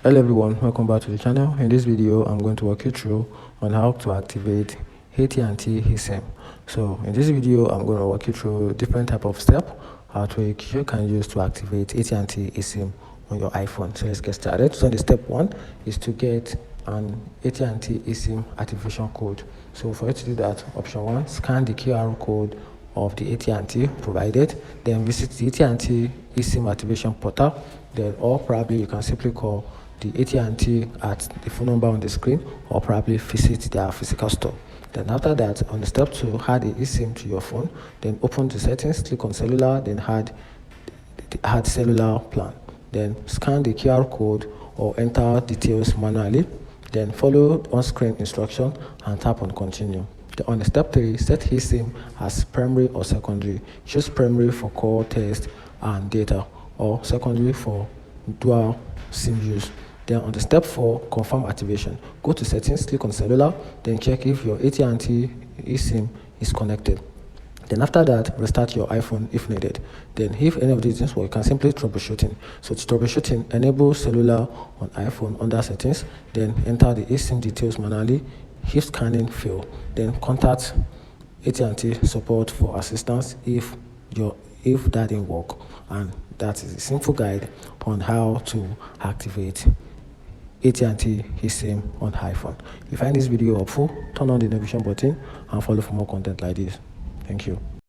Hello everyone, welcome back to the channel. In this video I'm going to walk you through on how to activate AT&T eSIM. So in this video I'm going to walk you through different type of step which you can use to activate AT&T eSIM on your iPhone. So let's get started. So the step one is to get an AT&T eSIM activation code. So for you to do that, option one, scan the QR code of the AT&T provided, then visit the AT&T eSIM activation portal, then or probably you can simply call the AT&T at the phone number on the screen, or probably visit their physical store. Then after that, on the step two, add a eSIM to your phone, then open the settings, click on cellular, then add cellular plan, then scan the QR code or enter details manually, then follow on-screen instruction and tap on continue. On the step 3, set eSIM as primary or secondary. Choose primary for call, text, and data, or secondary for dual SIM use. Then on the step 4, confirm activation. Go to settings, click on cellular, then check if your AT&T eSIM is connected. Then after that, restart your iPhone if needed. Then if any of these things work, you can simply troubleshooting. So to troubleshooting, enable cellular on iPhone under settings, then enter the eSIM details manually. If scanning fail, then contact AT&T support for assistance if that didn't work. And that is a simple guide on how to activate AT&T eSIM on iPhone. If you find this video helpful, turn on the notification button and follow for more content like this. Thank you.